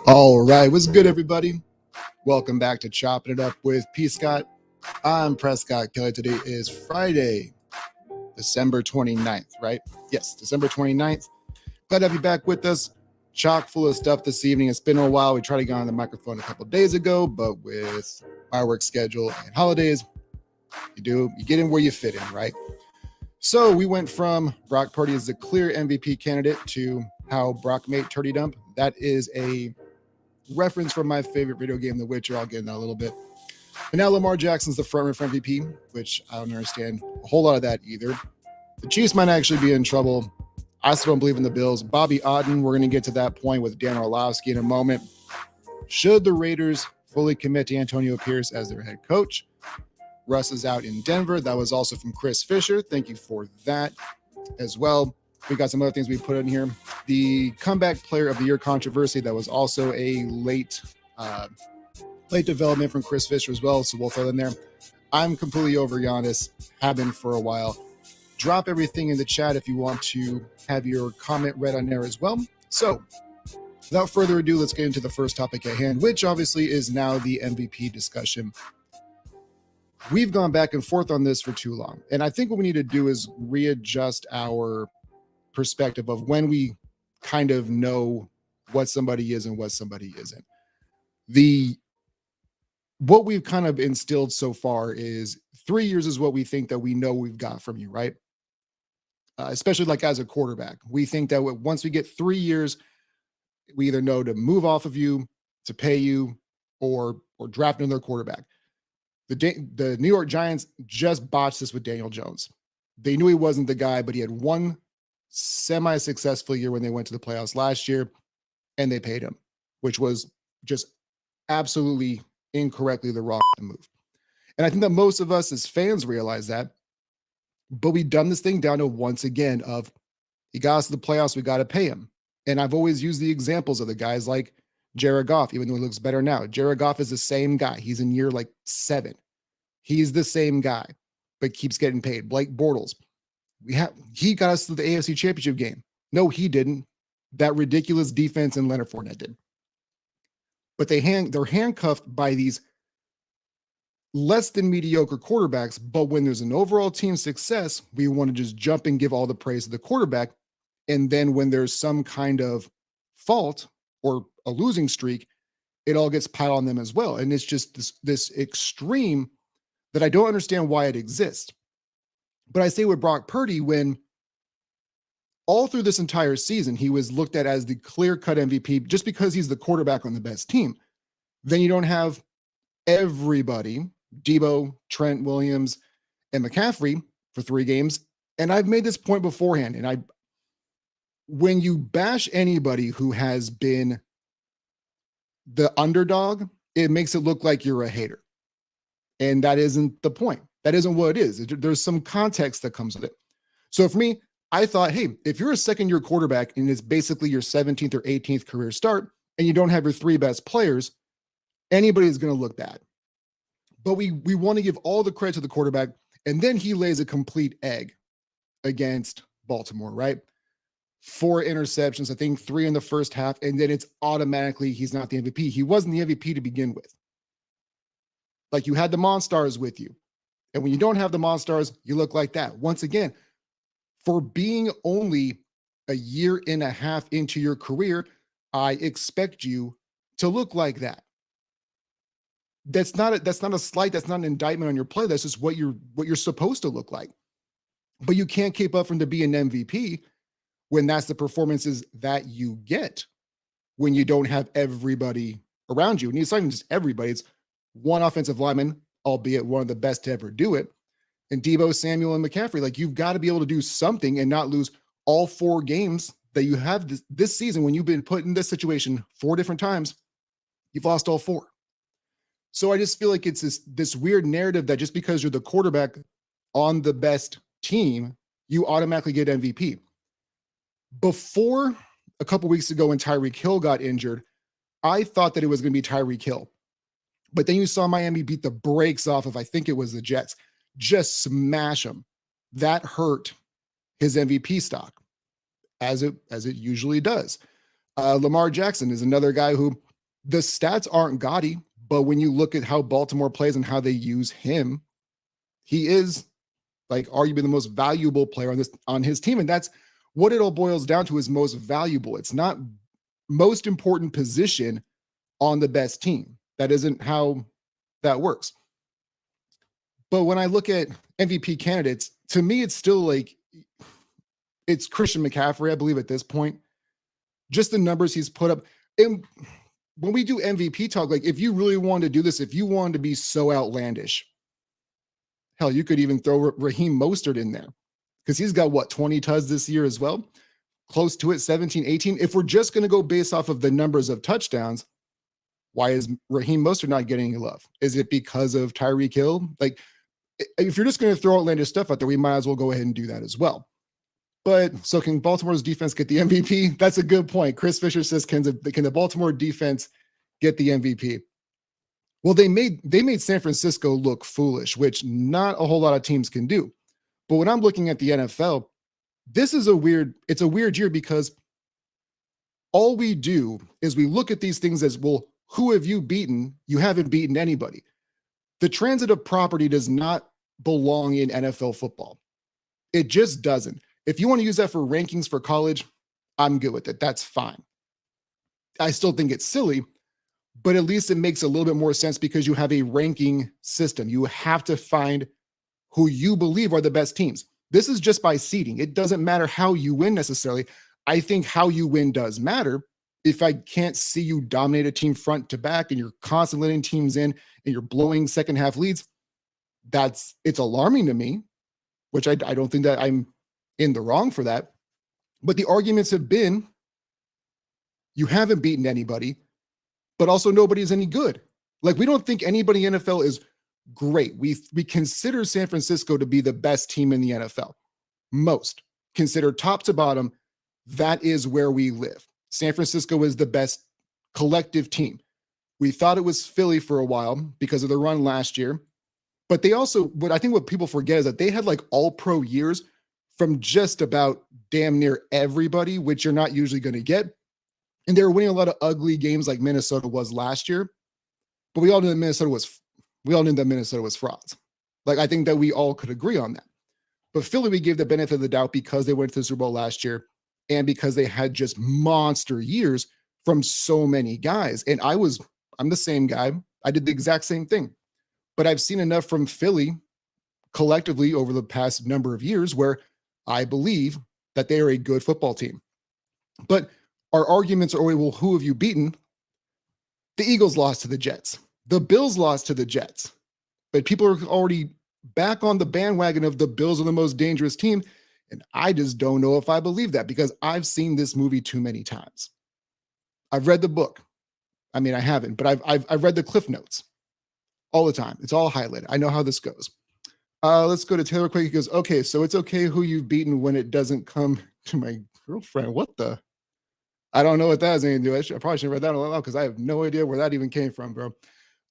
All right, what's good, everybody? Welcome back to Chopping It Up with P. Scott. I'm Prescott Kelly. Today is Friday, December 29th, right? Yes, December 29th. Glad to have you back with us. Chock full of stuff this evening. It's been a while. We tried to get on the microphone a couple days ago, but with my work schedule and holidays, you get in where you fit in, right? So we went from Brock Purdy as the clear MVP candidate to how Brock made Turdy Dump. That is a reference from my favorite video game, The Witcher. I'll get in that a little bit. And now Lamar Jackson's the frontrunner for MVP, which I don't understand a whole lot of that either. The Chiefs might actually be in trouble. I still don't believe in the Bills. Bobby Otten, we're going to get to that point with Dan Orlovsky in a moment. Should the Raiders fully commit to Antonio Pierce as their head coach? Russ is out in Denver. That was also from Chris Fisher. Thank you for that as well. We got some other things we put in here. The comeback player of the year controversy, that was also a late development from Chris Fisher as well, so we'll throw it in there. I'm completely over Giannis, have been for a while. Drop everything in the chat if you want to have your comment read on there as well. So without further ado, let's get into the first topic at hand, which obviously is now the MVP discussion. We've gone back and forth on this for too long, and I think what we need to do is readjust our perspective of when we kind of know what somebody is and what somebody isn't. What we've kind of instilled so far is 3 years is what we think that we know we've got from you, right? Especially like as a quarterback, we think that once we get 3 years, we either know to move off of you, to pay you, or draft another quarterback. The New York Giants just botched this with Daniel Jones. They knew he wasn't the guy, but he had one semi-successful year when they went to the playoffs last year, and they paid him, which was just absolutely incorrectly the wrong move. And I think that most of us as fans realize that, but we've done this thing down to once again of he got us to the playoffs, we got to pay him. And I've always used the examples of the guys like Jared Goff, even though he looks better now. Jared Goff is the same guy. He's in year like 7. He's the same guy, but keeps getting paid. Blake Bortles. He got us to the AFC Championship game. No, he didn't. That ridiculous defense and Leonard Fournette did. But they're handcuffed by these less than mediocre quarterbacks. But when there's an overall team success, we want to just jump and give all the praise to the quarterback. And then when there's some kind of fault or a losing streak, it all gets piled on them as well. And it's just this extreme that I don't understand why it exists. But I say with Brock Purdy, when all through this entire season, he was looked at as the clear-cut MVP just because he's the quarterback on the best team. Then you don't have everybody, Debo, Trent Williams, and McCaffrey for 3 games. And I've made this point beforehand. And when you bash anybody who has been the underdog, it makes it look like you're a hater. And that isn't the point. That isn't what it is. There's some context that comes with it. So for me, I thought, hey, if you're a second-year quarterback and it's basically your 17th or 18th career start and you don't have your 3 best players, anybody's going to look bad. But we want to give all the credit to the quarterback, and then he lays a complete egg against Baltimore, right? 4 interceptions, I think 3 in the first half, and then it's automatically he's not the MVP. He wasn't the MVP to begin with. Like, you had the Monstars with you. And when you don't have the Monstars, you look like that. Once again, for being only a year and a half into your career, I expect you to look like that. That's not a slight, that's not an indictment on your play. That's just what you're supposed to look like. But you can't keep up from to be an MVP when that's the performances that you get when you don't have everybody around you. And it's not even just everybody, it's one offensive lineman, albeit one of the best to ever do it, and Debo, Samuel, and McCaffrey. Like, you've got to be able to do something and not lose all 4 games that you have this season. When you've been put in this situation 4 different times, you've lost all 4. So I just feel like it's this weird narrative that just because you're the quarterback on the best team, you automatically get MVP. Before a couple weeks ago when Tyreek Hill got injured, I thought that it was going to be Tyreek Hill. But then you saw Miami beat the brakes off of, I think it was the Jets, just smash them. That hurt his MVP stock, as it usually does. Lamar Jackson is another guy who The stats aren't gaudy, but when you look at how Baltimore plays and how they use him, he is like arguably the most valuable player on his team. And that's what it all boils down to, is most valuable. It's not most important position on the best team. That isn't how that works. But when I look at MVP candidates, to me, it's still like it's Christian McCaffrey, I believe, at this point. Just the numbers he's put up. And when we do MVP talk, like if you really wanted to do this, if you wanted to be so outlandish, hell, you could even throw Raheem Mostert in there, because he's got what, 20 tuds this year as well? Close to it, 17, 18. If we're just going to go based off of the numbers of touchdowns, why is Raheem Mostert not getting any love? Is it because of Tyreek Hill? Like, if you're just going to throw outlandish stuff out there, we might as well go ahead and do that as well. But so can Baltimore's defense get the MVP? That's a good point. Chris Fisher says, can the Baltimore defense get the MVP? Well, they made San Francisco look foolish, which not a whole lot of teams can do. But when I'm looking at the NFL, this is it's a weird year, because all we do is we look at these things as, well, who have you beaten? You haven't beaten anybody. The transit of property does not belong in NFL football. It just doesn't. If you want to use that for rankings for college, I'm good with it. That's fine. I still think it's silly, but at least it makes a little bit more sense, because you have a ranking system. You have to find who you believe are the best teams. This is just by seeding. It doesn't matter how you win necessarily. I think how you win does matter. If I can't see you dominate a team front to back, and you're constantly letting teams in and you're blowing second half leads, it's alarming to me, which I don't think that I'm in the wrong for that. But the arguments have been, you haven't beaten anybody, but also nobody is any good. Like, we don't think anybody in the NFL is great. We consider San Francisco to be the best team in the NFL. Most consider top to bottom. That is where we live. San Francisco is the best collective team. We thought it was Philly for a while because of the run last year, but they also, what people forget is that they had like all pro years from just about damn near everybody, which you're not usually going to get. And they were winning a lot of ugly games like Minnesota was last year, but we all knew that Minnesota was frauds. Like, I think that we all could agree on that. But Philly, we gave the benefit of the doubt because they went to the Super Bowl last year, and because they had just monster years from so many guys. And I'm the same guy. I did the exact same thing. But I've seen enough from Philly collectively over the past number of years where I believe that they are a good football team. But our arguments are, well, who have you beaten? The Eagles lost to the Jets. The Bills lost to the Jets. But people are already back on the bandwagon of the Bills are the most dangerous team. And I just don't know if I believe that, because I've seen this movie too many times. I've read the book. I mean, I haven't, but I've read the Cliff Notes all the time. It's all highlighted. I know how this goes. Let's go to Taylor Quick. He goes, okay, so it's okay who you've beaten when it doesn't come to my girlfriend. What the? I don't know what that has anything to do. I probably should have read that out loud, because I have no idea where that even came from, bro.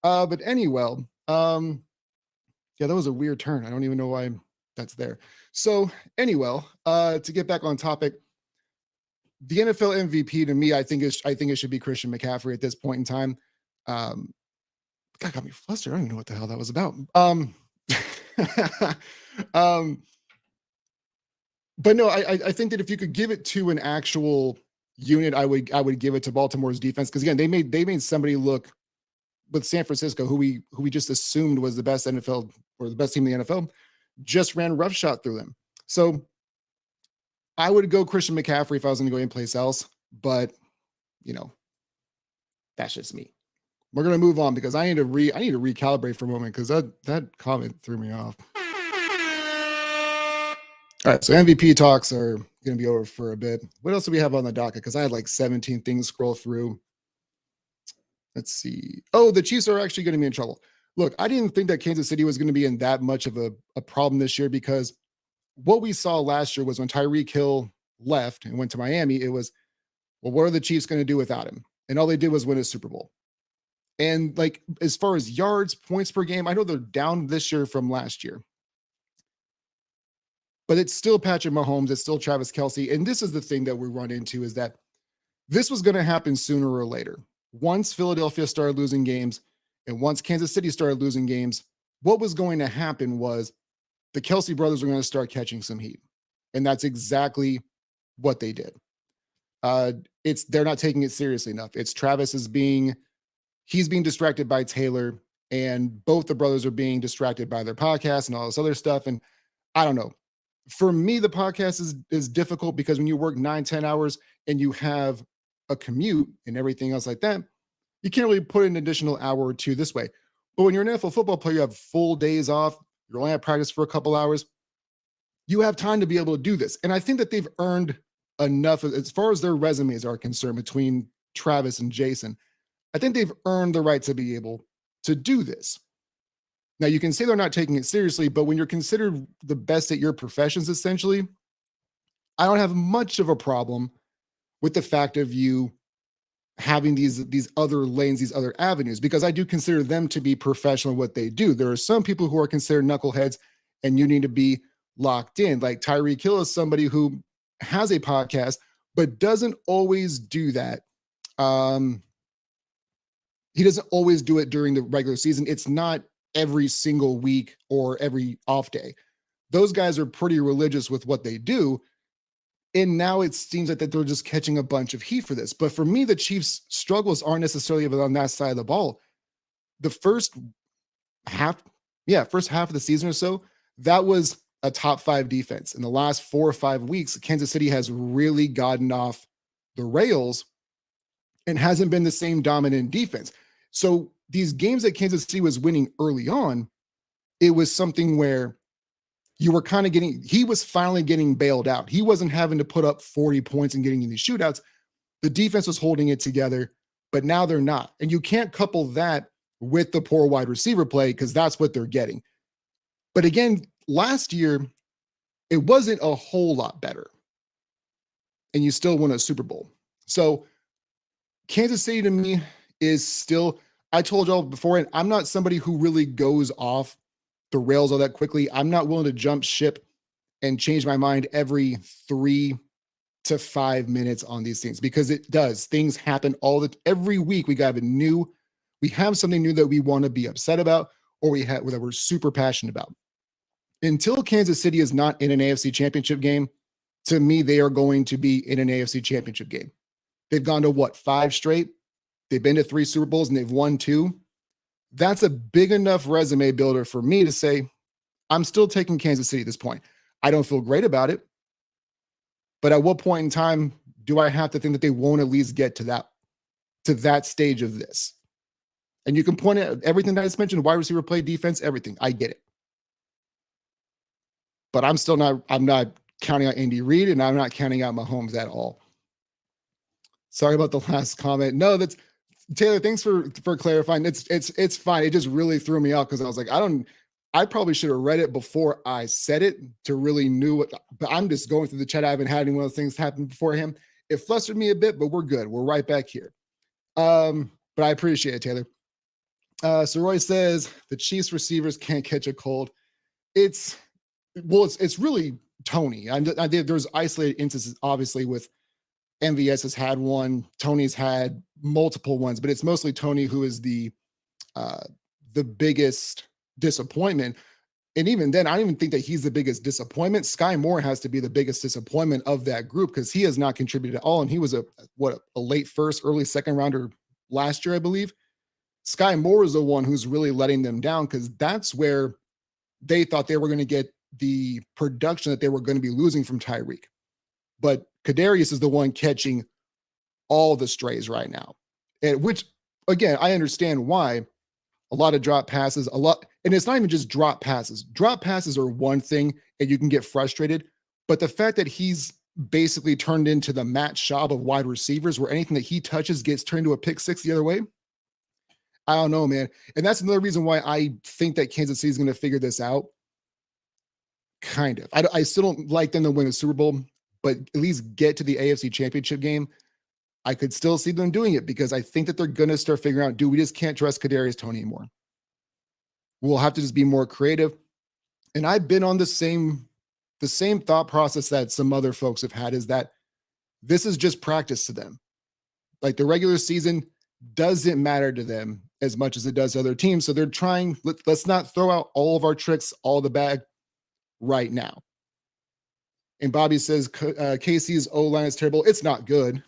But anyway, yeah, that was a weird turn. I don't even know why that's there. So anyway, to get back on topic, the NFL MVP to me, I think it should be Christian McCaffrey at this point in time. God, got me flustered. I don't even know what the hell that was about. But no, I think that if you could give it to an actual unit, I would give it to Baltimore's defense, because again, they made somebody look with San Francisco, who we just assumed was the best NFL or the best team in the NFL, just ran roughshod through them. So I would go Christian McCaffrey if I was going to go anyplace else, but that's just me. We're going to move on, because I need to recalibrate for a moment, because that comment threw me off. All right, so MVP talks are going to be over for a bit. What else do we have on the docket? Because I had like 17 things scroll through. Let's see. Oh, the Chiefs are actually going to be in trouble. Look, I didn't think that Kansas City was going to be in that much of a problem this year, because what we saw last year was when Tyreek Hill left and went to Miami, it was, well, what are the Chiefs going to do without him? And all they did was win a Super Bowl. And like, as far as yards, points per game, I know they're down this year from last year, but it's still Patrick Mahomes. It's still Travis Kelce. And this is the thing that we run into, is that this was going to happen sooner or later. once Philadelphia started losing games and once Kansas City started losing games, what was going to happen was the Kelsey brothers were going to start catching some heat. And that's exactly what they did. They're not taking it seriously enough. It's Travis he's being distracted by Taylor, and both the brothers are being distracted by their podcast and all this other stuff. And I don't know. For me, the podcast is difficult because when you work 9-10 hours and you have a commute and everything else like that, you can't really put an additional hour or two this way. But when you're an NFL football player, you have full days off. You're only at practice for a couple hours. You have time to be able to do this. And I think that they've earned enough as far as their resumes are concerned between Travis and Jason. I think they've earned the right to be able to do this. Now, you can say they're not taking it seriously, but when you're considered the best at your professions, essentially, I don't have much of a problem with the fact of you having these other lanes, these other avenues, because I do consider them to be professional at what they do. There are some people who are considered knuckleheads, and you need to be locked in. Like Tyreek Hill is somebody who has a podcast, but doesn't always do that. He doesn't always do it during the regular season. It's not every single week or every off day. Those guys are pretty religious with what they do. And now it seems like that they're just catching a bunch of heat for this. But for me, the Chiefs' struggles aren't necessarily on that side of the ball. The first half of the season or so, that was a top 5 defense. In the last 4 or 5 weeks, Kansas City has really gotten off the rails and hasn't been the same dominant defense. So these games that Kansas City was winning early on, it was something where you were kind of he was finally getting bailed out. He wasn't having to put up 40 points and getting in these shootouts. The defense was holding it together, but now they're not. And you can't couple that with the poor wide receiver play because that's what they're getting. But again, last year, it wasn't a whole lot better. And you still won a Super Bowl. So Kansas City to me is still, I told y'all before, I'm not somebody who really goes off the rails all that quickly. I'm not willing to jump ship and change my mind every 3 to 5 minutes on these things because it does. Things happen every week. We have something new that we want to be upset about or that we're super passionate about. Until Kansas City is not in an AFC championship game, to me, they are going to be in an AFC championship game. They've gone to 5 straight? They've been to 3 Super Bowls and they've won 2. That's a big enough resume builder for me to say, I'm still taking Kansas City at this point. I don't feel great about it, but at what point in time do I have to think that they won't at least get to that stage of this? And you can point at everything that I just mentioned, wide receiver play, defense, everything. I get it. But I'm not counting out Andy Reid and I'm not counting out Mahomes at all. Sorry about the last comment. No, that's Taylor. Thanks for clarifying. It's fine. It just really threw me off because I was like, I probably should have read it before I said it to really knew what, but I'm just going through the chat. I haven't had any one of those things happen before him. It flustered me a bit, but we're good. We're right back here. But I appreciate it, Taylor. So Roy says the Chiefs receivers can't catch a cold. It's really Tony. There's isolated instances, obviously, with MVS has had one. Tony's had multiple ones, but it's mostly Tony who is the biggest disappointment. And even then, I don't even think that he's the biggest disappointment. Sky Moore has to be the biggest disappointment of that group because he has not contributed at all. And he was a late first, early second rounder last year, I believe. Sky Moore is the one who's really letting them down because that's where they thought they were going to get the production that they were going to be losing from Tyreek. But Kadarius is the one catching all the strays right now, which, again, I understand why. A lot of drop passes, and it's not even just drop passes. Drop passes are one thing, and you can get frustrated. But the fact that he's basically turned into the Matt Schaub of wide receivers, where anything that he touches gets turned into a pick six the other way, I don't know, man. And that's another reason why I think that Kansas City is going to figure this out. Kind of. I still don't like them to win a Super Bowl, but at least get to the AFC Championship game. I could still see them doing it because I think that they're going to start figuring out, we just can't trust Kadarius Toney anymore. We'll have to just be more creative. And I've been on the same thought process that some other folks have had, is that this is just practice to them. Like the regular season, doesn't matter to them as much as it does to other teams. So they're trying, let's not throw out all of our tricks, all the bag right now. And Bobby says KC's O line is terrible. It's not good.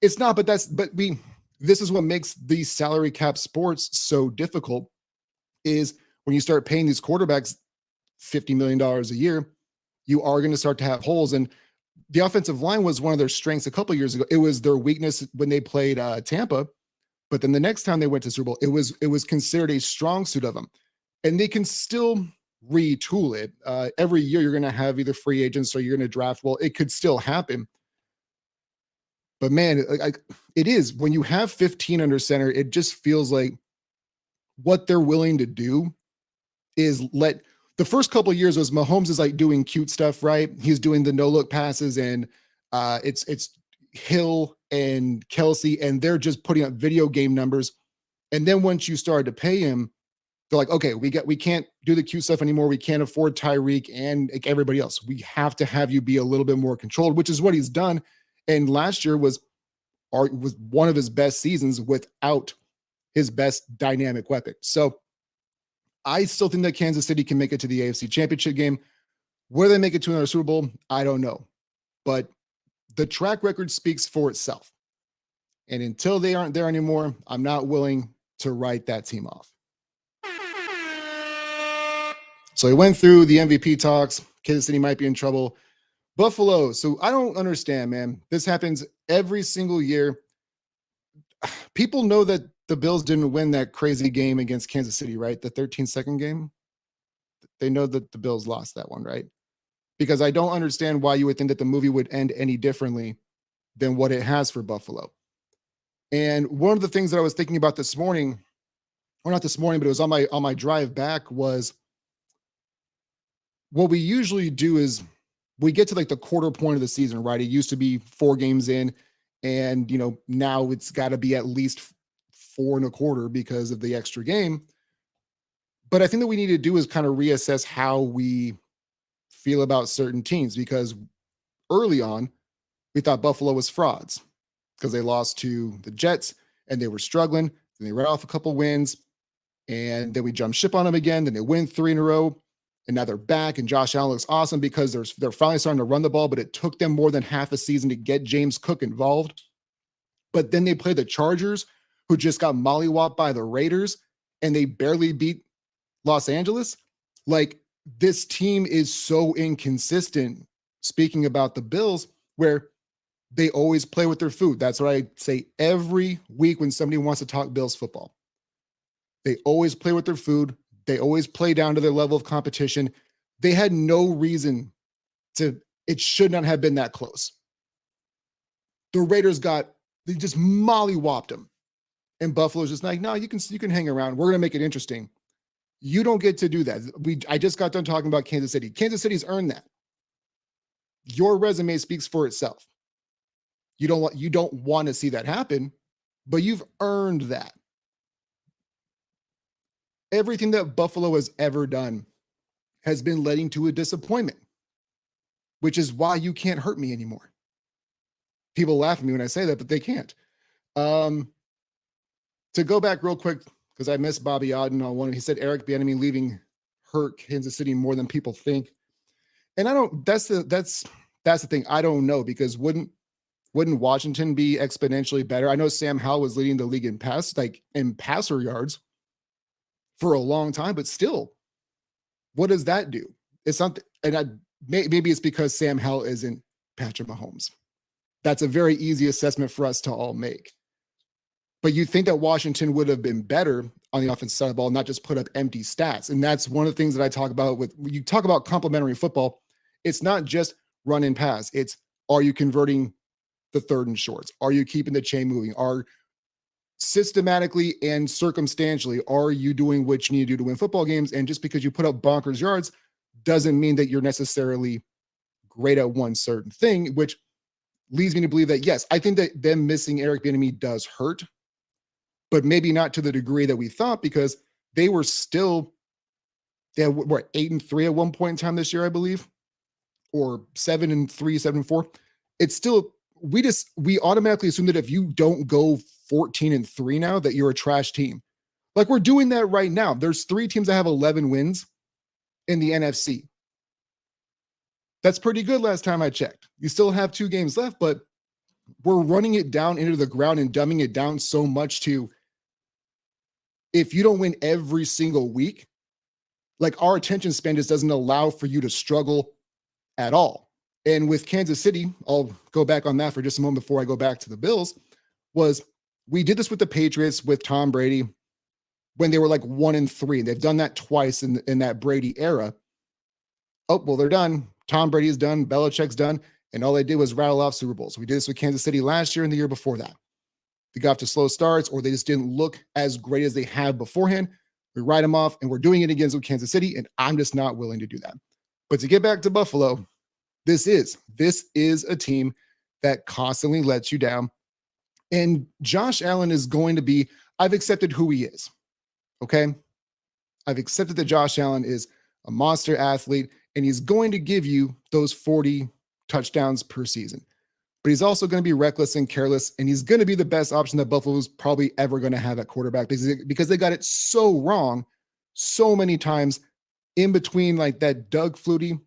It's not, but this is what makes these salary cap sports so difficult is when you start paying these quarterbacks $50 million a year, you are going to start to have holes. And the offensive line was one of their strengths a couple of years ago. It was their weakness when they played Tampa. But then the next time they went to Super Bowl, it was considered a strong suit of them. And they can still retool it. Every year you're going to have either free agents or you're going to draft. Well, it could still happen. But man, it is when you have 15 under center, it just feels like what they're willing to do is let the first couple of years was Mahomes is like doing cute stuff, right? He's doing the no look passes and it's Hill and Kelsey, and they're just putting up video game numbers. And then once you started to pay him, they're like, okay, we can't do the cute stuff anymore. We can't afford Tyreek and like everybody else. We have to have you be a little bit more controlled, which is what he's done. And last year was one of his best seasons without his best dynamic weapon. So I still think that Kansas City can make it to the AFC Championship game. Whether they make it to another Super Bowl, I don't know. But the track record speaks for itself. And until they aren't there anymore, I'm not willing to write that team off. So he went through the MVP talks. Kansas City might be in trouble. Buffalo. So I don't understand, man. This happens every single year. People know that the Bills didn't win that crazy game against Kansas City, right? The 13-second game. They know that the Bills lost that one, right? Because I don't understand why you would think that the movie would end any differently than what it has for Buffalo. And one of the things that I was thinking about this morning, or not this morning, but it was on my drive back, was what we usually do is we get to like the quarter point of the season, right? It used to be 4 games in, and now it's got to be at least 4 1/4 because of the extra game. But I think that we need to do is kind of reassess how we feel about certain teams, because early on we thought Buffalo was frauds because they lost to the Jets and they were struggling. Then they read off a couple wins, and then we jumped ship on them again. Then they win 3 in a row. And now they're back, and Josh Allen looks awesome because they're finally starting to run the ball, but it took them more than half a season to get James Cook involved. But then they play the Chargers, who just got mollywopped by the Raiders, and they barely beat Los Angeles. Like, this team is so inconsistent, speaking about the Bills, where they always play with their food. That's what I say every week when somebody wants to talk Bills football. They always play with their food. They always play down to their level of competition. They had no reason it should not have been that close. The Raiders they just mollywopped them. And Buffalo's just like, no, you can hang around. We're going to make it interesting. You don't get to do that. I just got done talking about Kansas City. Kansas City's earned that. Your resume speaks for itself. You don't want to see that happen, but you've earned that. Everything that Buffalo has ever done has been leading to a disappointment, which is why you can't hurt me anymore. People laugh at me when I say that, but they can't. To go back real quick, because I missed Bobby Odden on one. He said Eric Bieniemy leaving hurt Kansas City more than people think. And I don't, that's the thing. I don't know, because wouldn't Washington be exponentially better? I know Sam Howell was leading the league in passer yards for a long time, but still, what does that do? It's something, and maybe it's because Sam Howell isn't Patrick Mahomes. That's a very easy assessment for us to all make. But you think that Washington would have been better on the offensive side of the ball, not just put up empty stats. And that's one of the things that I talk about when you talk about complementary football. It's not just run and pass. It's, are you converting the 3rd and shorts? Are you keeping the chain moving? Are systematically and circumstantially, are you doing what you need to do to win football games? And just because you put up bonkers yards doesn't mean that you're necessarily great at one certain thing, which leads me to believe that, yes, I think that them missing Eric Bieniemy does hurt, but maybe not to the degree that we thought, because they had 8-3 at one point in time this year, I believe, or 7-3, 7-4. It's still, we automatically assume that if you don't go 14-3 now, that you're a trash team. Like, we're doing that right now. There's 3 teams that have 11 wins in the NFC. That's pretty good last time I checked. You still have 2 games left, but we're running it down into the ground and dumbing it down so much to, if you don't win every single week, like, our attention span just doesn't allow for you to struggle at all. And with Kansas City, I'll go back on that for just a moment before I go back to the Bills, was we did this with the Patriots with Tom Brady when they were like 1-3. They've done that twice in that Brady era. Oh, well, they're done. Tom Brady is done. Belichick's done. And all they did was rattle off Super Bowls. We did this with Kansas City last year and the year before that. They got off to slow starts, or they just didn't look as great as they have beforehand. We write them off, and we're doing it again with Kansas City, and I'm just not willing to do that. But to get back to Buffalo, this is a team that constantly lets you down. And Josh Allen is going to be, I've accepted who he is. Okay? I've accepted that Josh Allen is a monster athlete, and he's going to give you those 40 touchdowns per season. But he's also going to be reckless and careless, and he's going to be the best option that Buffalo's probably ever going to have at quarterback, because they got it so wrong so many times in between, like that Doug Flutie,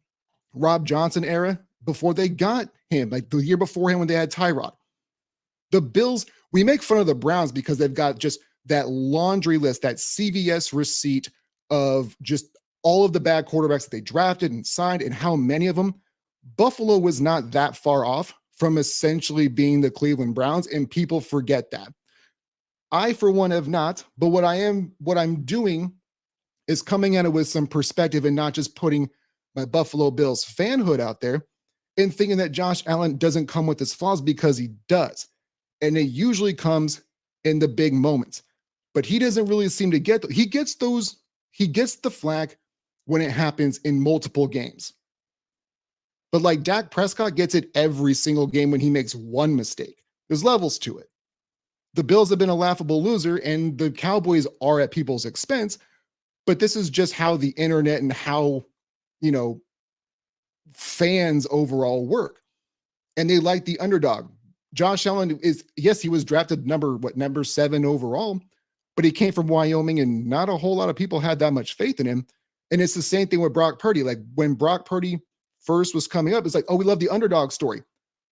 Rob Johnson era, before they got him, like the year before him when they had Tyrod. The Bills, we make fun of the Browns because they've got just that laundry list, that CVS receipt of just all of the bad quarterbacks that they drafted and signed and how many of them. Buffalo was not that far off from essentially being the Cleveland Browns, and people forget that. I, for one, have not, but what I'm doing is coming at it with some perspective and not just putting my Buffalo Bills fanhood out there and thinking that Josh Allen doesn't come with his flaws, because he does. And it usually comes in the big moments. But he doesn't really seem to get, he gets the flack when it happens in multiple games. But like Dak Prescott gets it every single game when he makes one mistake. There's levels to it. The Bills have been a laughable loser, and the Cowboys are at people's expense. But this is just how the internet and how, fans overall work. And they like the underdog. Josh Allen is, yes, he was drafted number 7 overall, but he came from Wyoming, and not a whole lot of people had that much faith in him. And it's the same thing with Brock Purdy. Like, when Brock Purdy first was coming up, it's like, oh, we love the underdog story.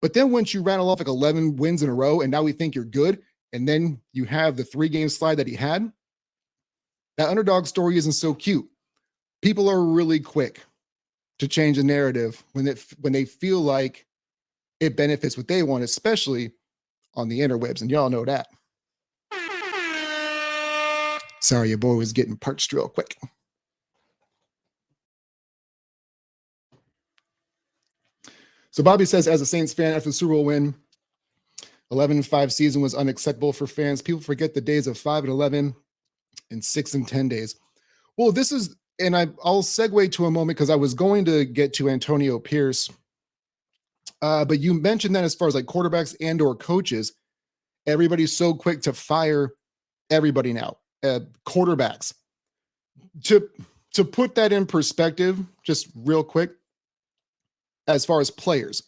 But then once you rattle off like 11 wins in a row, and now we think you're good, and then you have the 3-game slide that he had, that underdog story isn't so cute. People are really quick to change the narrative when they feel like it benefits what they want, especially on the interwebs, and y'all know that. Sorry, your boy was getting parched real quick. So Bobby says, as a Saints fan, after the Super Bowl win, 11-5 season was unacceptable for fans. People forget the days of 5-11 and 6-10 days. Well, this is, and I'll segue to a moment because I was going to get to Antonio Pierce, but you mentioned that as far as like quarterbacks and or coaches, everybody's so quick to fire everybody now. Quarterbacks. To put that in perspective, just real quick, as far as players,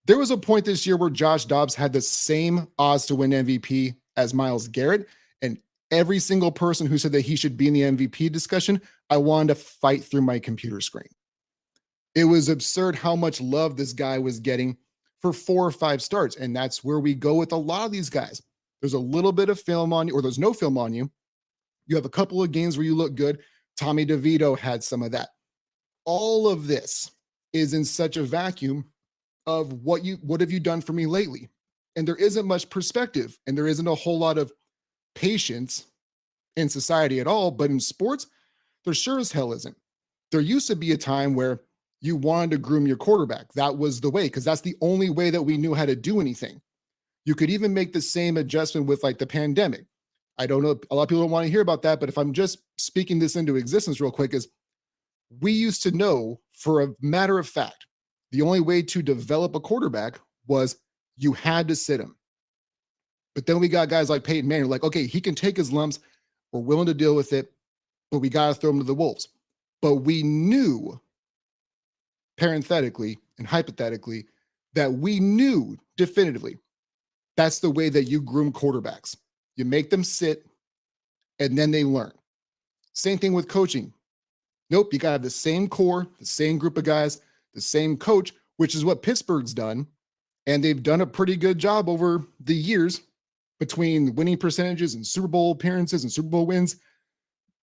there was a point this year where Josh Dobbs had the same odds to win MVP as Myles Garrett, and every single person who said that he should be in the MVP discussion, I wanted to fight through my computer screen. It was absurd how much love this guy was getting for 4 or 5 starts, and that's where we go with a lot of these guys. There's a little bit of film on you, or there's no film on you. You have a couple of games where you look good. Tommy DeVito had some of that. All of this is in such a vacuum of what have you done for me lately? And there isn't much perspective, and there isn't a whole lot of patience in society at all. But in sports, there sure as hell isn't. There used to be a time where you wanted to groom your quarterback. That was the way, because that's the only way that we knew how to do anything. You could even make the same adjustment with like the pandemic. I don't know, a lot of people don't want to hear about that, but if I'm just speaking this into existence real quick, is we used to know for a matter of fact, the only way to develop a quarterback was you had to sit him. But then we got guys like Peyton Manning, like, okay, he can take his lumps. We're willing to deal with it, but we got to throw him to the wolves. But we knew, parenthetically and hypothetically, that we knew definitively That's the way that you groom quarterbacks. You make them sit and then they learn. Same thing with coaching. Nope, you got to have the same core, the same group of guys, the same coach, which is what Pittsburgh's done. And they've done a pretty good job over the years between winning percentages and Super Bowl appearances and Super Bowl wins.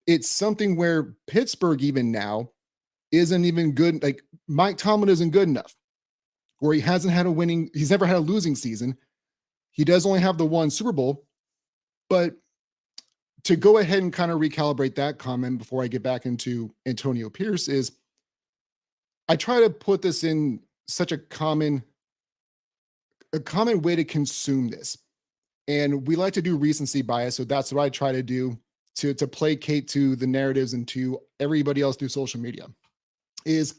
It's something where Pittsburgh even now isn't even good. Like Mike Tomlin isn't good enough where he's never had a losing season. He does only have the one Super Bowl, but to go ahead and kind of recalibrate that comment before I get back into Antonio Pierce is I try to put this in such a common way to consume this. And we like to do recency bias. So that's what I try to do to placate to the narratives and to everybody else through social media is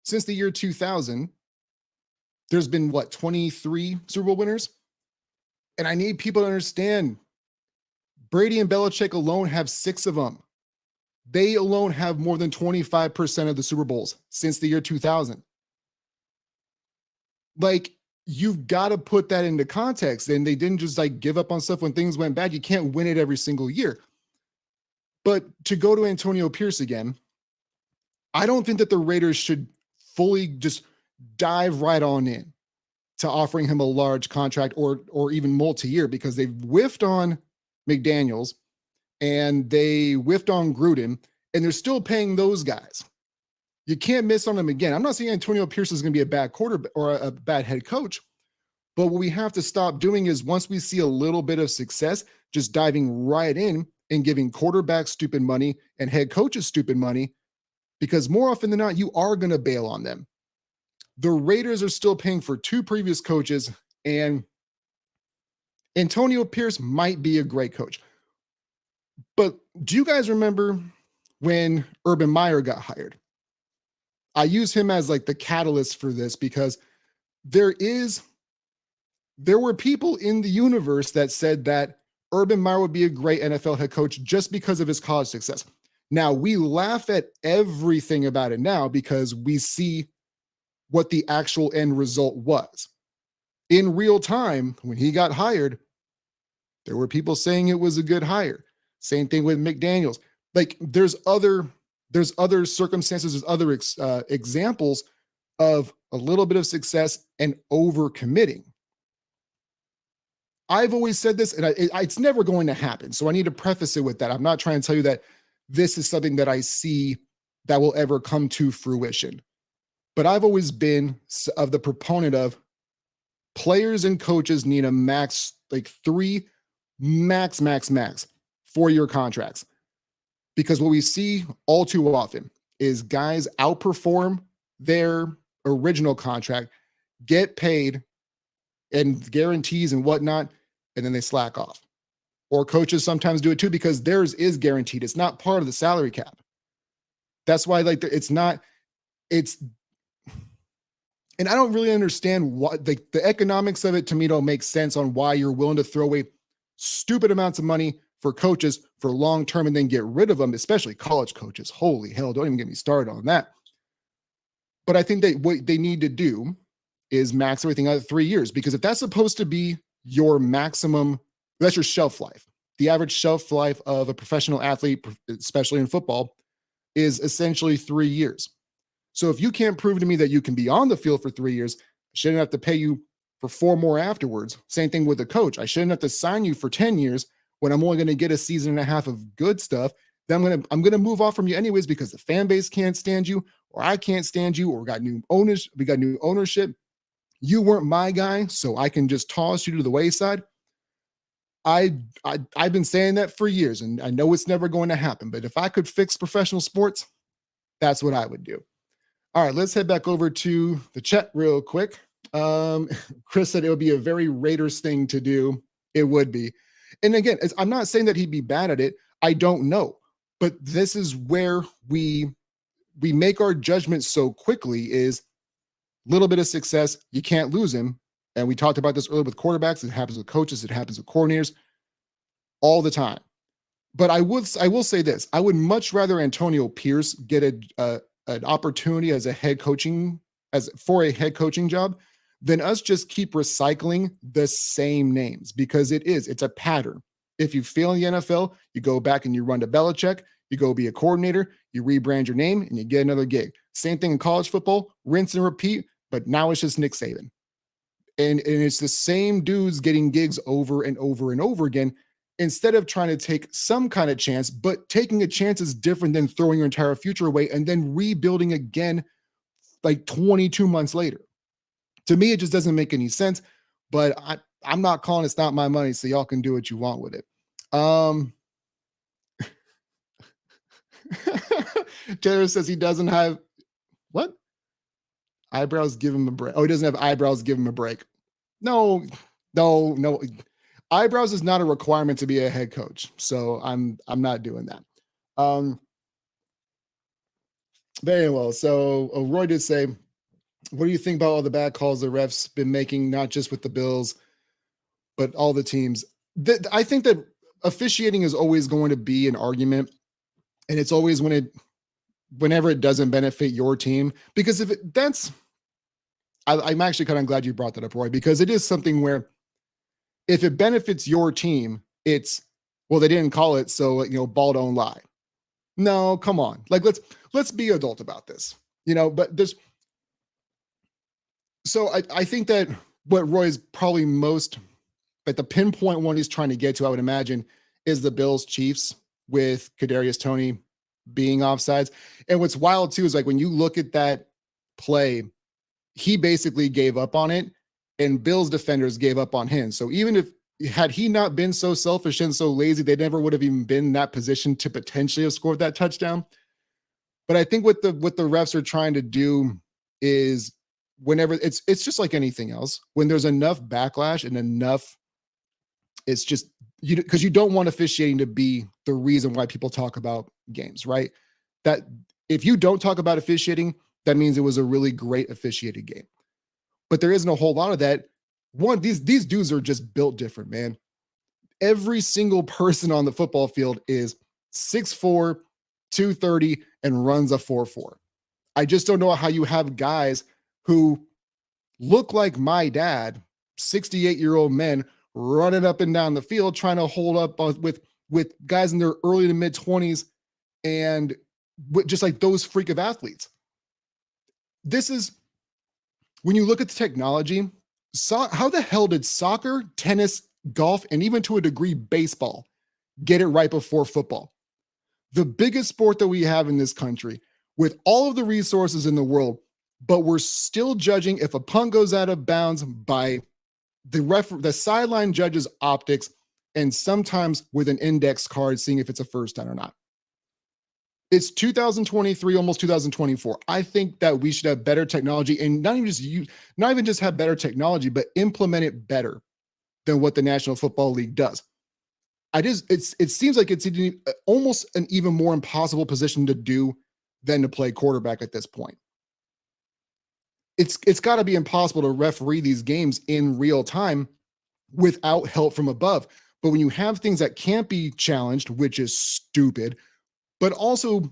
since the year 2000, there's been 23 Super Bowl winners. And I need people to understand Brady and Belichick alone have 6 of them. They alone have more than 25% of the Super Bowls since the year 2000. Like, you've got to put that into context. And they didn't just give up on stuff when things went bad. You can't win it every single year. But to go to Antonio Pierce again, I don't think that the Raiders should fully just dive right on in to offering him a large contract or even multi-year because they've whiffed on McDaniels and they whiffed on Gruden and they're still paying those guys. You can't miss on them again. I'm not saying Antonio Pierce is going to be a bad quarterback or a bad head coach, but what we have to stop doing is once we see a little bit of success, just diving right in and giving quarterbacks stupid money and head coaches stupid money, because more often than not, you are going to bail on them. The Raiders are still paying for 2 previous coaches, and Antonio Pierce might be a great coach. But do you guys remember when Urban Meyer got hired? I use him as the catalyst for this because there were people in the universe that said that Urban Meyer would be a great NFL head coach just because of his college success. Now, we laugh at everything about it now because we see what the actual end result was. In real time, when he got hired, there were people saying it was a good hire. Same thing with McDaniels. There's other circumstances, there's other examples of a little bit of success and overcommitting. I've always said this, and it's never going to happen. So I need to preface it with that. I'm not trying to tell you that this is something that I see that will ever come to fruition. But I've always been of the proponent of players and coaches need a max, 3 max 4-year contracts. Because what we see all too often is guys outperform their original contract, get paid and guarantees and whatnot, and then they slack off. Or coaches sometimes do it too because theirs is guaranteed. It's not part of the salary cap. That's why and I don't really understand what the economics of it to me don't make sense on why you're willing to throw away stupid amounts of money for coaches for long term and then get rid of them, especially college coaches. Holy hell, don't even get me started on that. But I think that what they need to do is max everything out at 3 years, because if that's supposed to be your maximum, that's your shelf life. The average shelf life of a professional athlete, especially in football, is essentially 3 years. So if you can't prove to me that you can be on the field for 3 years, I shouldn't have to pay you for 4 more afterwards. Same thing with the coach. I shouldn't have to sign you for 10 years when I'm only going to get a season and a half of good stuff. Then I'm going to move off from you anyways because the fan base can't stand you, or I can't stand you, or we got new ownership. You weren't my guy, so I can just toss you to the wayside. I've been saying that for years, and I know it's never going to happen. But if I could fix professional sports, that's what I would do. All right, let's head back over to the chat real quick. Chris said it would be a very Raiders thing to do. It would be. And again, I'm not saying that he'd be bad at it. I don't know. But this is where we make our judgments so quickly is a little bit of success. You can't lose him. And we talked about this earlier with quarterbacks. It happens with coaches. It happens with coordinators all the time. But I will say this. I would much rather Antonio Pierce get an opportunity as a head coaching job than us just keep recycling the same names, because it's a pattern. If you fail in the NFL, you go back and you run to Belichick, you go be a coordinator, you rebrand your name, and you get another gig. Same thing in college football, rinse and repeat, but now it's just Nick Saban. And it's the same dudes getting gigs over and over and over again, instead of trying to take some kind of chance. But taking a chance is different than throwing your entire future away and then rebuilding again like 22 months later. To me, it just doesn't make any sense, but I'm not calling. It's not my money, so y'all can do what you want with it. Taylor says he doesn't have what? Eyebrows, give him a break. Oh, he doesn't have eyebrows, give him a break. No. Eyebrows is not a requirement to be a head coach, so I'm not doing that. Very well. So Roy did say, what do you think about all the bad calls the refs been making, not just with the Bills, but all the teams? I think that officiating is always going to be an argument, and it's always whenever it doesn't benefit your team. Because I'm actually kind of glad you brought that up, Roy, because it is something where if it benefits your team, it's, well, they didn't call it, so ball don't lie. No, come on, like let's be adult about this, But there's, so I think that what Roy is probably most, like the pinpoint one he's trying to get to, I would imagine, is the Bills Chiefs with Kadarius Toney being offsides. And what's wild too is like when you look at that play, he basically gave up on it, and Bills defenders gave up on him. So even if had he not been so selfish and so lazy, they never would have even been in that position to potentially have scored that touchdown. But I think what the refs are trying to do is, whenever it's just like anything else, when there's enough backlash and enough, it's just because you don't want officiating to be the reason why people talk about games, right? That if you don't talk about officiating, that means it was a really great officiated game. But there isn't a whole lot of that. One, these dudes are just built different, man. Every single person on the football field is 6'4", 230, and runs a 4.4. I just don't know how you have guys who look like my dad, 68-year-old men, running up and down the field trying to hold up with guys in their early to mid 20s, and just like those freak of athletes. This is, when you look at the technology, how the hell did soccer, tennis, golf, and even to a degree baseball get it right before football? The biggest sport that we have in this country, with all of the resources in the world, but we're still judging if a punt goes out of bounds by the sideline judge's optics, and sometimes with an index card seeing if it's a first down or not. It's 2023, almost 2024. I think that we should have better technology, and not even just have better technology, but implement it better than what the National Football League does. It seems like it's almost an even more impossible position to do than to play quarterback at this point. It's got to be impossible to referee these games in real time without help from above. But when you have things that can't be challenged, which is stupid, but also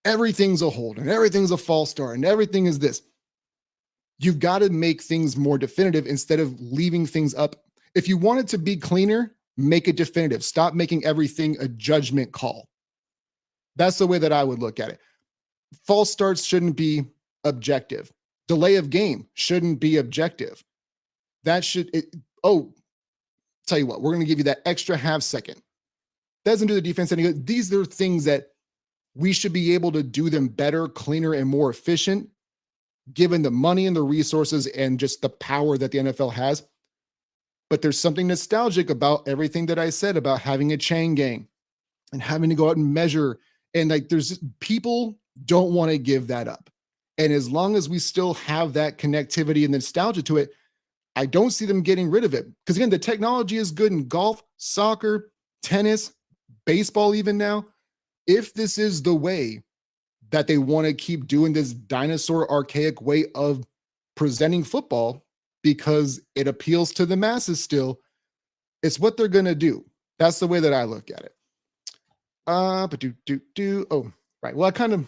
everything's a hold and everything's a false start and everything is this, you've got to make things more definitive instead of leaving things up. If you want it to be cleaner, make it definitive. Stop making everything a judgment call. That's the way that I would look at it. False starts shouldn't be objective. Delay of game shouldn't be objective. Tell you what, we're going to give you that extra half second. Doesn't do the defense any good. These are things that we should be able to do them better, cleaner, and more efficient, given the money and the resources and just the power that the NFL has. But there's something nostalgic about everything that I said about having a chain gang and having to go out and measure. And like, people don't want to give that up. And as long as we still have that connectivity and nostalgia to it, I don't see them getting rid of it. Because again, the technology is good in golf, soccer, tennis, baseball even now. If this is the way that they want to keep doing this dinosaur archaic way of presenting football, because it appeals to the masses still, it's what they're going to do. That's the way that I look at it. Oh, right. Well, I kind of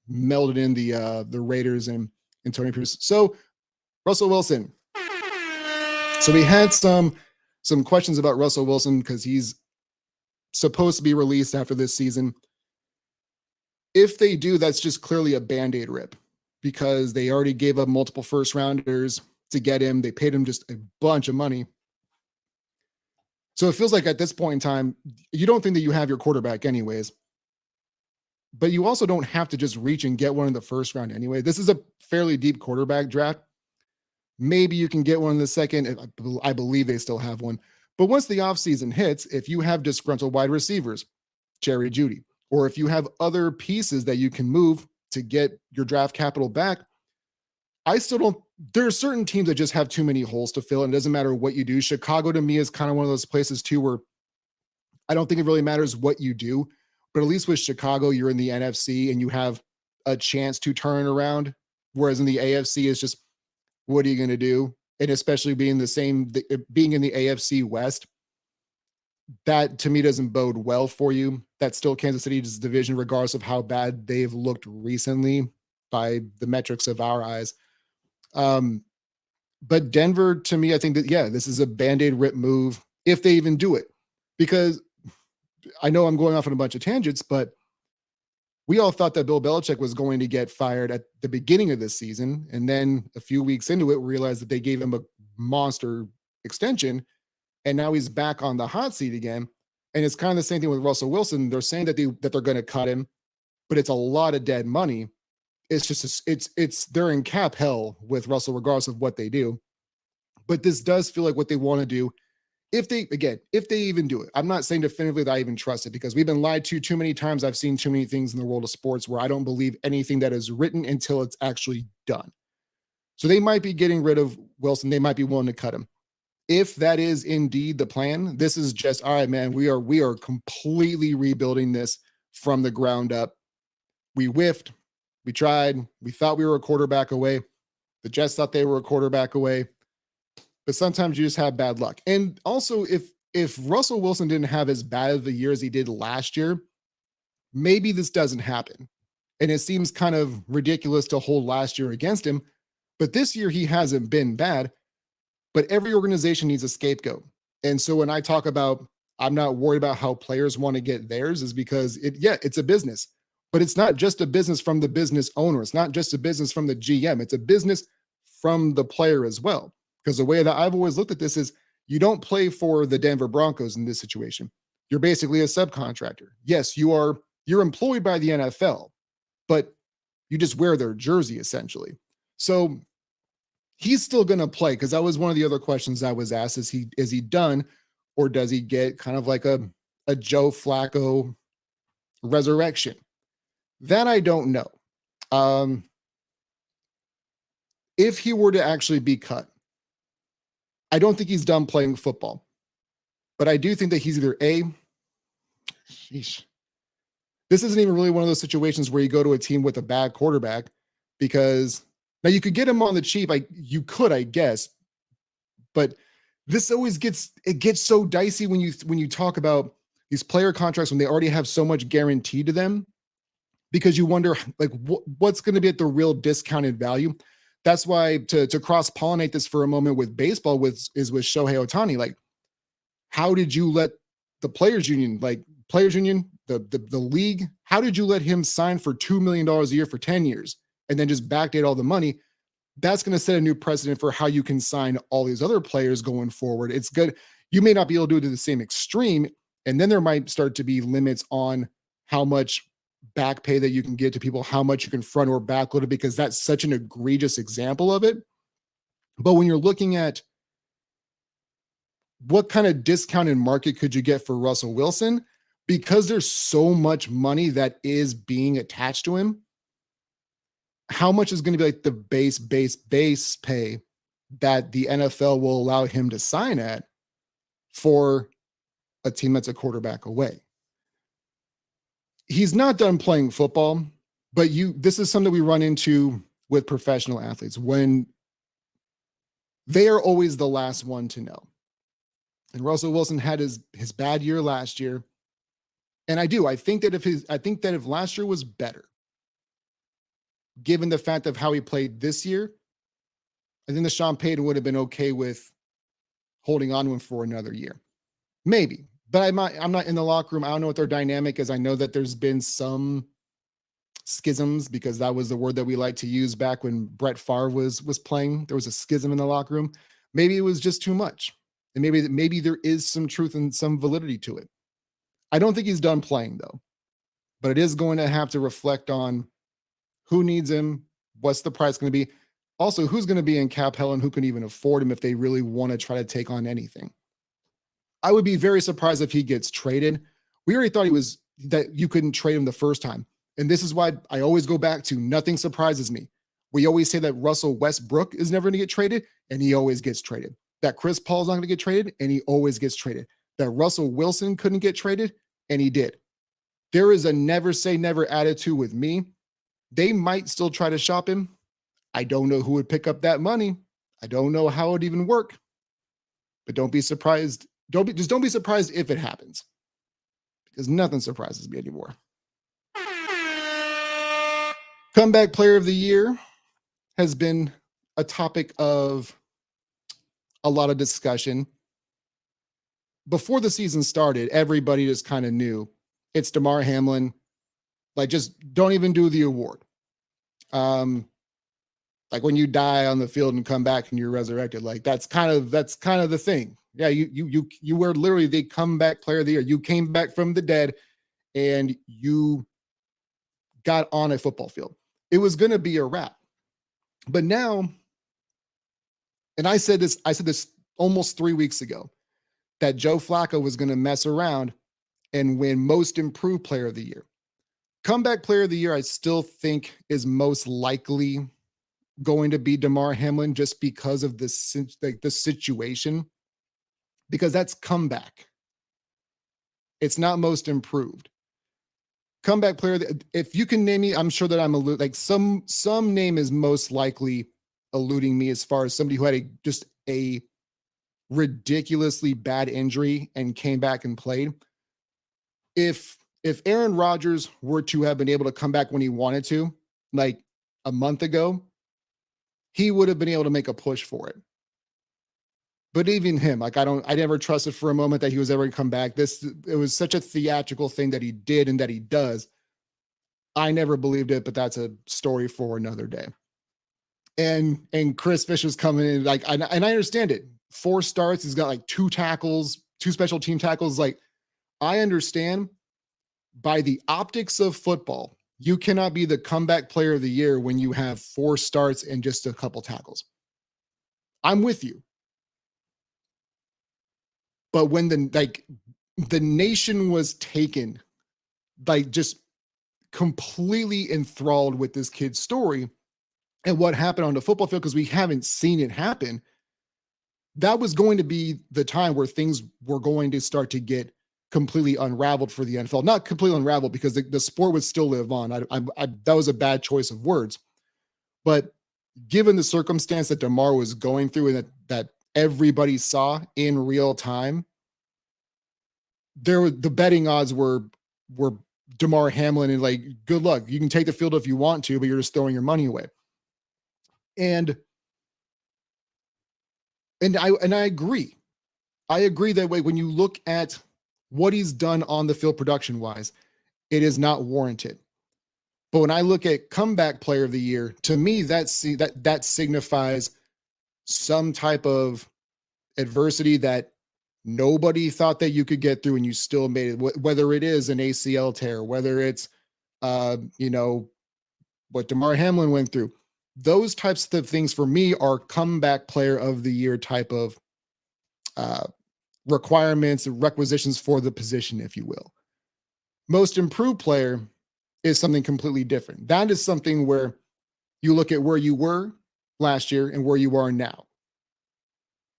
melded in the Raiders and Tony Pierce. So Russell Wilson. So we had some questions about Russell Wilson because he's supposed to be released after this season. If they do, that's just clearly a Band-Aid rip because they already gave up multiple first rounders to get him. They paid him just a bunch of money. So it feels like at this point in time, you don't think that you have your quarterback anyways, but you also don't have to just reach and get one in the first round anyway. This is a fairly deep quarterback draft. Maybe you can get one in the second. I believe they still have one. But once the offseason hits, if you have disgruntled wide receivers, Jerry Jeudy, or if you have other pieces that you can move to get your draft capital back, I still don't. There are certain teams that just have too many holes to fill, and it doesn't matter what you do. Chicago, to me, is kind of one of those places, too, where I don't think it really matters what you do. But at least with Chicago, you're in the NFC, and you have a chance to turn it around. Whereas in the AFC, it's just, what are you going to do? And especially being in the AFC West, that to me doesn't bode well for you. That's still Kansas City's division, regardless of how bad they've looked recently by the metrics of our eyes. But Denver, to me, I think that, yeah, this is a Band-Aid rip move if they even do it, because I know I'm going off on a bunch of tangents, but we all thought that Bill Belichick was going to get fired at the beginning of this season. And then a few weeks into it, we realized that they gave him a monster extension. And now he's back on the hot seat again. And it's kind of the same thing with Russell Wilson. They're saying that they're going to cut him, but it's a lot of dead money. It's just, they're in cap hell with Russell, regardless of what they do. But this does feel like what they want to do. If they even do it. I'm not saying definitively that I even trust it, because we've been lied to too many times. I've seen too many things in the world of sports where I don't believe anything that is written until it's actually done. So they might be getting rid of Wilson. They might be willing to cut him. If that is indeed the plan, this is just, all right, man, we are completely rebuilding this from the ground up. We whiffed. We tried. We thought we were a quarterback away. The Jets thought they were a quarterback away. But sometimes you just have bad luck. And also, if Russell Wilson didn't have as bad of a year as he did last year, maybe this doesn't happen. And it seems kind of ridiculous to hold last year against him. But this year, he hasn't been bad. But every organization needs a scapegoat. And so when I talk about, I'm not worried about how players want to get theirs, is because it's a business. But it's not just a business from the business owner. It's not just a business from the GM. It's a business from the player as well. Because the way that I've always looked at this is, you don't play for the Denver Broncos in this situation. You're basically a subcontractor. Yes, you're employed by the NFL, but you just wear their jersey essentially. So he's still going to play, because that was one of the other questions I was asked. Is he done, or does he get kind of like a Joe Flacco resurrection? That I don't know. If he were to actually be cut, I don't think he's done playing football, but I do think that he's either this isn't even really one of those situations where you go to a team with a bad quarterback, because now you could get him on the cheap. I guess, but this always gets so dicey when you talk about these player contracts when they already have so much guaranteed to them, because you wonder like what's going to be at the real discounted value. That's why to cross-pollinate this for a moment with baseball is with Shohei Ohtani. Like, how did you let the players union, the league, how did you let him sign for $2 million a year for 10 years and then just backdate all the money? That's going to set a new precedent for how you can sign all these other players going forward. It's good. You may not be able to do it to the same extreme, and then there might start to be limits on how much back pay that you can get to people, how much you can front or backload it, because that's such an egregious example of it. But when you're looking at what kind of discounted market could you get for Russell Wilson, because there's so much money that is being attached to him, how much is going to be like the base pay that the NFL will allow him to sign at for a team that's a quarterback away? He's not done playing football, but this is something we run into with professional athletes, when they are always the last one to know. And Russell Wilson had his bad year last year. And I think that if last year was better, given the fact of how he played this year, I think the Sean Payton would have been okay with holding on to him for another year. Maybe. But I'm not in the locker room. I don't know what their dynamic is. I know that there's been some schisms, because that was the word that we like to use back when Brett Favre was playing. There was a schism in the locker room. Maybe it was just too much. And maybe there is some truth and some validity to it. I don't think he's done playing, though. But it is going to have to reflect on who needs him, what's the price going to be. Also, who's going to be in cap hell and who can even afford him if they really want to try to take on anything. I would be very surprised if he gets traded. We already thought that you couldn't trade him the first time. And this is why I always go back to nothing surprises me. We always say that Russell Westbrook is never going to get traded, and he always gets traded. That Chris Paul's not going to get traded, and he always gets traded. That Russell Wilson couldn't get traded, and he did. There is a never say never attitude with me. They might still try to shop him. I don't know who would pick up that money. I don't know how it would even work. But don't be surprised. Don't be surprised if it happens, because nothing surprises me anymore. Comeback player of the year has been a topic of a lot of discussion. Before the season started, everybody just kind of knew it's Damar Hamlin. Like, just don't even do the award. Like when you die on the field and come back and you're resurrected, like that's kind of the thing. Yeah, you were literally the comeback player of the year. You came back from the dead and you got on a football field. It was going to be a wrap. But now, and I said this almost 3 weeks ago, that Joe Flacco was going to mess around and win most improved player of the year. Comeback player of the year, I still think is most likely going to be Damar Hamlin, just because of the situation, because that's comeback. It's not most improved. Comeback player, if you can name me, I'm sure that I'm like some name is most likely eluding me as far as somebody who had just a ridiculously bad injury and came back and played. If Aaron Rodgers were to have been able to come back when he wanted to, like a month ago, he would have been able to make a push for it. But even him, like I never trusted for a moment that he was ever going to come back. It was such a theatrical thing that he did and that he does. I never believed it, but that's a story for another day. And Chris Fisher's coming in, like, and I understand it. 4 starts, he's got like 2 tackles, 2 special team tackles. Like, I understand, by the optics of football, you cannot be the comeback player of the year when you have 4 starts and just a couple tackles. I'm with you. But when the nation was taken, like, just completely enthralled with this kid's story and what happened on the football field, because we haven't seen it happen, that was going to be the time where things were going to start to get completely unraveled for the NFL. Not completely unraveled, because the sport would still live on. That was a bad choice of words. But given the circumstance that Damar was going through and that everybody saw in real time, the betting odds were Damar Hamlin, and like, good luck. You can take the field if you want to, but you're just throwing your money away. And I agree. I agree that way. When you look at what he's done on the field production wise, it is not warranted. But when I look at comeback player of the year, to me, that signifies some type of adversity that nobody thought that you could get through, and you still made it. Whether it is an ACL tear, whether it's what Damar Hamlin went through, those types of things for me are comeback player of the year type of requirements and requisitions for the position, if you will. Most improved player is something completely different. That is something where you look at where you were last year and where you are now.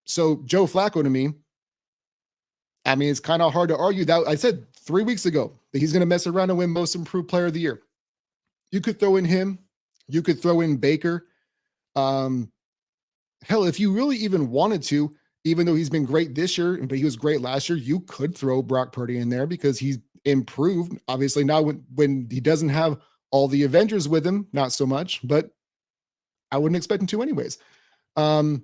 So Joe Flacco, to me, I mean, it's kind of hard to argue that. I said 3 weeks ago that he's going to mess around and win most improved player of the year. You could throw in him. You could throw in Baker. Hell, if you really even wanted to, even though he's been great this year, but he was great last year, you could throw Brock Purdy in there because he's improved. Obviously, now when he doesn't have all the Avengers with him, not so much, but I wouldn't expect him to anyways. So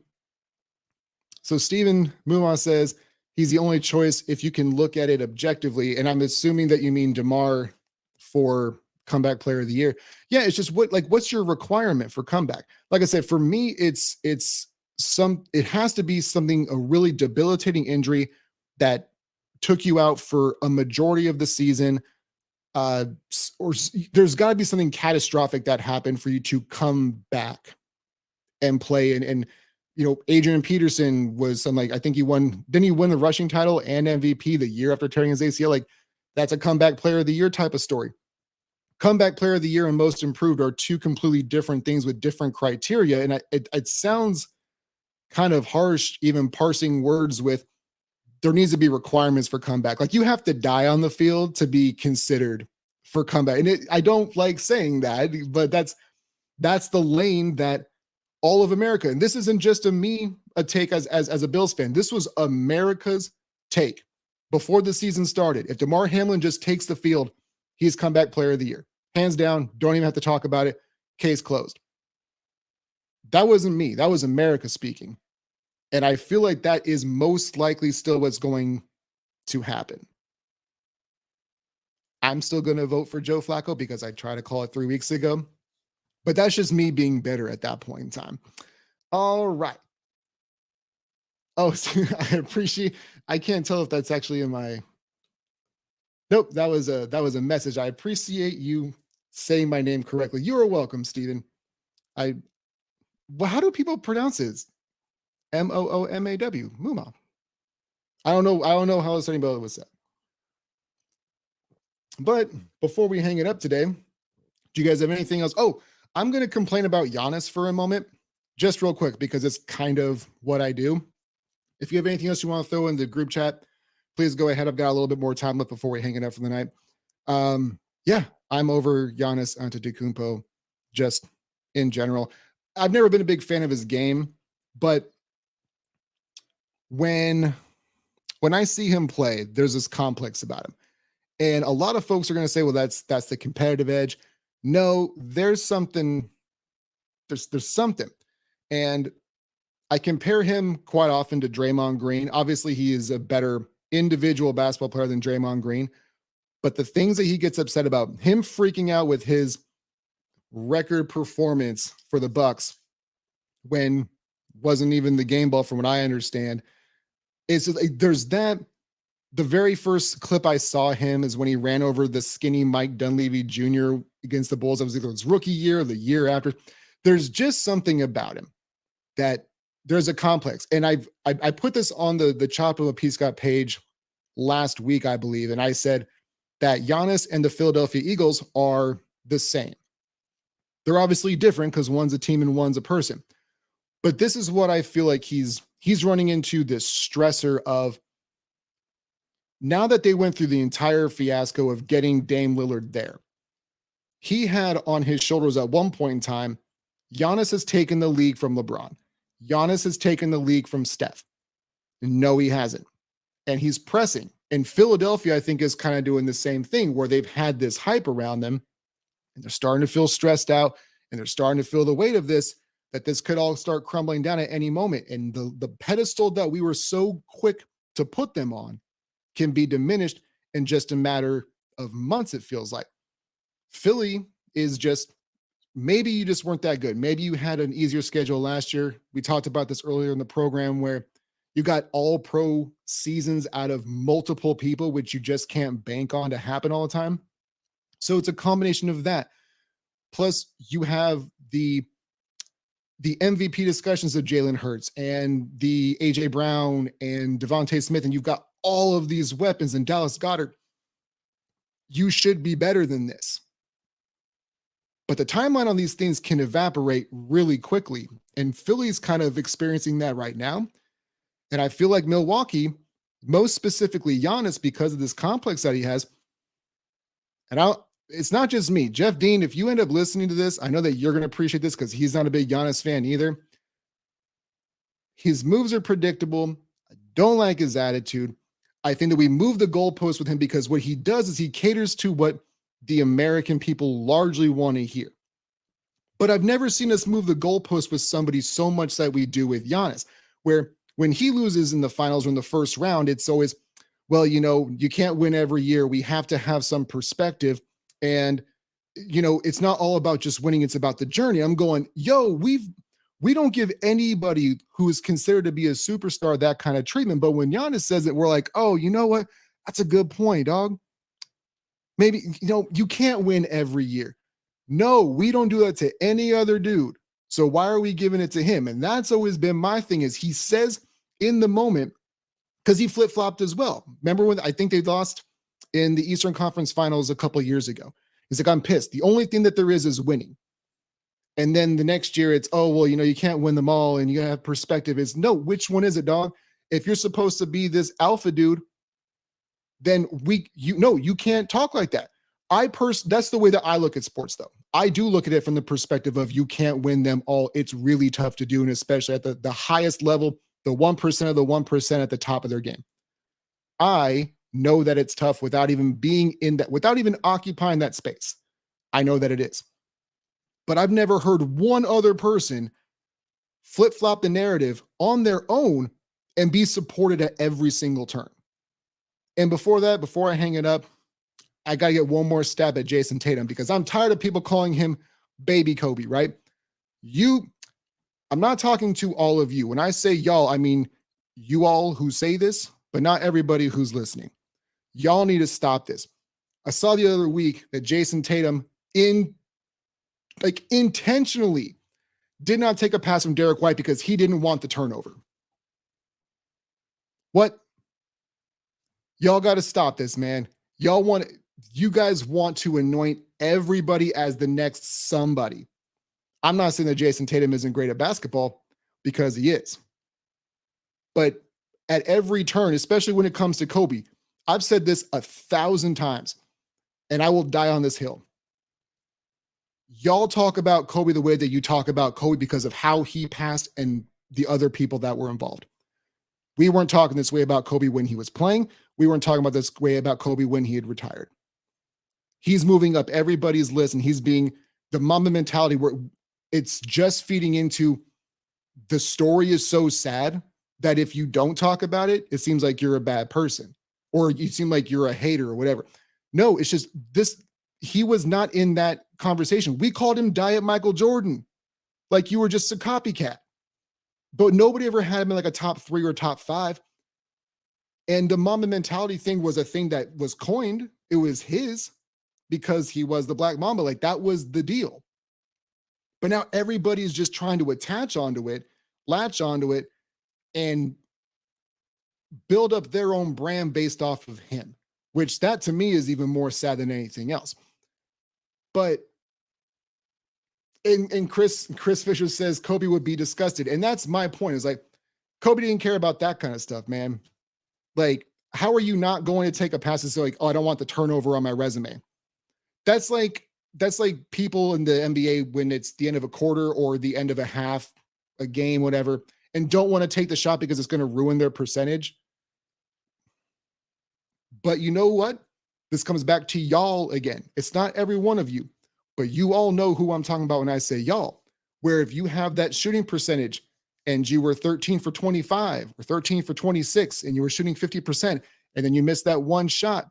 Stephen Mumon says he's the only choice if you can look at it objectively. And I'm assuming that you mean DeMar for comeback player of the year. Yeah, it's just what's your requirement for comeback? Like I said, for me, it has to be something, a really debilitating injury that took you out for a majority of the season. Or there's got to be something catastrophic that happened for you to come back and play. And Adrian Peterson was I think didn't he win the rushing title and MVP the year after tearing his ACL? Like, that's a comeback player of the year type of story. Comeback player of the year and most improved are two completely different things with different criteria. And it sounds kind of harsh, even parsing words with there needs to be requirements for comeback. Like, you have to die on the field to be considered for comeback. And I don't like saying that, but that's the lane that all of America, and this isn't just a take as a Bills fan. This was America's take before the season started. If DeMar Hamlin just takes the field, he's comeback player of the year. Hands down, don't even have to talk about it. Case closed. That wasn't me. That was America speaking. And I feel like that is most likely still what's going to happen. I'm still going to vote for Joe Flacco because I tried to call it 3 weeks ago. But that's just me being better at that point in time. All right. Oh, I can't tell if that's actually in my. Nope, that was a message. I appreciate you saying my name correctly. You are welcome, Stephen. How do people pronounce it? Moomaw. Muma. I don't know how else anybody would say. But before we hang it up today, do you guys have anything else? Oh, I'm going to complain about Giannis for a moment, just real quick, because it's kind of what I do. If you have anything else you want to throw in the group chat, please go ahead. I've got a little bit more time left before we hang it up for the night. Yeah, I'm over Giannis Antetokounmpo just in general. I've never been a big fan of his game, but when I see him play, there's this complex about him. And a lot of folks are going to say, well, that's the competitive edge. No, there's something. There's something. And I compare him quite often to Draymond Green. Obviously, he is a better individual basketball player than Draymond Green. But the things that he gets upset about, him freaking out with his record performance for the Bucks when wasn't even the game ball from what I understand, is there's that. The very first clip I saw him is when he ran over the skinny Mike Dunleavy Jr. against the Bulls. That was either his rookie year or the year after. There's just something about him that there's a complex. And I put this on the Chop of a Peace Got page last week, I believe. And I said that Giannis and the Philadelphia Eagles are the same. They're obviously different because one's a team and one's a person. But this is what I feel like he's running into, this stressor of, now that they went through the entire fiasco of getting Dame Lillard there, he had on his shoulders at one point in time, Giannis has taken the league from LeBron. Giannis has taken the league from Steph. No, he hasn't. And he's pressing. And Philadelphia, I think, is kind of doing the same thing where they've had this hype around them and they're starting to feel stressed out and they're starting to feel the weight of this, that this could all start crumbling down at any moment. And the pedestal that we were so quick to put them on can be diminished in just a matter of months, it feels like. Philly is just, maybe you just weren't that good. Maybe you had an easier schedule last year. We talked about this earlier in the program where you got all pro seasons out of multiple people, which you just can't bank on to happen all the time. So it's a combination of that. Plus you have the MVP discussions of Jalen Hurts and the AJ Brown and Devontae Smith, and you've got all of these weapons and Dallas Goedert. You should be better than this. But the timeline on these things can evaporate really quickly. And Philly's kind of experiencing that right now. And I feel like Milwaukee, most specifically Giannis, because of this complex that he has. And it's not just me. Jeff Dean, if you end up listening to this, I know that you're going to appreciate this because he's not a big Giannis fan either. His moves are predictable. I don't like his attitude. I think that we move the goalpost with him because what he does is he caters to what the American people largely want to hear. But I've never seen us move the goalpost with somebody so much that we do with Giannis, where when he loses in the finals or in the first round, it's always, well, you can't win every year. We have to have some perspective. And, it's not all about just winning. It's about the journey. I'm going, we don't give anybody who is considered to be a superstar that kind of treatment. But when Giannis says it, we're like, oh, you know what? That's a good point, dog. Maybe, you can't win every year. No, we don't do that to any other dude. So why are we giving it to him? And that's always been my thing, is he says in the moment, because he flip-flopped as well. Remember when I think they lost in the Eastern Conference Finals a couple of years ago? He's like, I'm pissed. The only thing that there is winning. And then the next year it's, oh, well, you can't win them all and you gotta have perspective. Is no, which one is it, dog? If you're supposed to be this alpha dude, then you can't talk like that. That's the way that I look at sports, though. I do look at it from the perspective of you can't win them all. It's really tough to do, and especially at the highest level, the 1% of the 1% at the top of their game. I know that it's tough without even being in that, without even occupying that space. I know that it is. But I've never heard one other person flip-flop the narrative on their own and be supported at every single turn. And before I hang it up, I got to get one more stab at Jason Tatum, because I'm tired of people calling him baby Kobe, right? I'm not talking to all of you. When I say y'all, I mean you all who say this, but not everybody who's listening. Y'all need to stop this. I saw the other week that Jason Tatum intentionally did not take a pass from Derek White because he didn't want the turnover. What? Y'all got to stop this, man. You guys want to anoint everybody as the next somebody. I'm not saying that Jason Tatum isn't great at basketball, because he is. But at every turn, especially when it comes to Kobe, I've said this 1,000 times, and I will die on this hill. Y'all talk about Kobe the way that you talk about Kobe because of how he passed and the other people that were involved. We weren't talking this way about Kobe when he was playing. We weren't talking about this way about Kobe when he had retired. He's moving up everybody's list, and he's being the Mamba mentality where it's just feeding into the story is so sad that if you don't talk about it, it seems like you're a bad person or you seem like you're a hater or whatever. No, it's just this. He was not in that conversation. We called him Diet Michael Jordan, like you were just a copycat. But nobody ever had him in like a top 3 or top 5. And the Mamba mentality thing was a thing that was coined. It was his because he was the Black Mamba. Like that was the deal. But now everybody's just trying to latch onto it, and build up their own brand based off of him, which that to me is even more sad than anything else. But and Chris Fisher says Kobe would be disgusted. And that's my point, is like, Kobe didn't care about that kind of stuff, man. Like, how are you not going to take a pass and say like, oh, I don't want the turnover on my resume? That's like people in the NBA when it's the end of a quarter or the end of a half, a game, whatever, and don't want to take the shot because it's going to ruin their percentage. But you know what? This comes back to y'all again. It's not every one of you, but you all know who I'm talking about when I say y'all, where if you have that shooting percentage and you were 13 for 25 or 13 for 26 and you were shooting 50%, and then you missed that one shot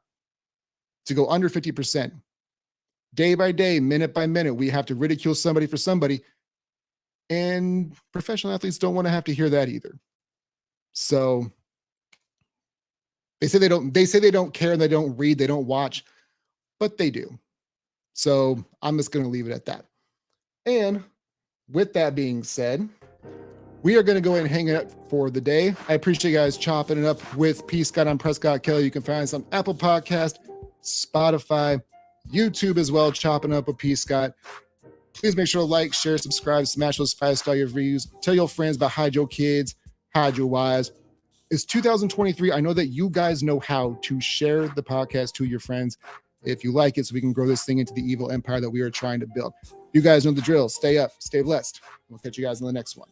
to go under 50%, day by day, minute by minute, we have to ridicule somebody for somebody. And professional athletes don't want to have to hear that either. So they say they don't care, and they don't read, they don't watch, but they do. So I'm just going to leave it at that. And with that being said, we are going to go ahead and hang it up for the day. I appreciate you guys chopping it up with P. Scott. I'm Prescott Kelly. You can find us on Apple Podcast, Spotify, YouTube as well, chopping up with P. Scott. Please make sure to like, share, subscribe, smash those 5-star reviews. Tell your friends about Hide Your Kids, Hide Your Wives. It's 2023. I know that you guys know how to share the podcast to your friends if you like it, so we can grow this thing into the evil empire that we are trying to build. You guys know the drill. Stay up, stay blessed. We'll catch you guys in the next one.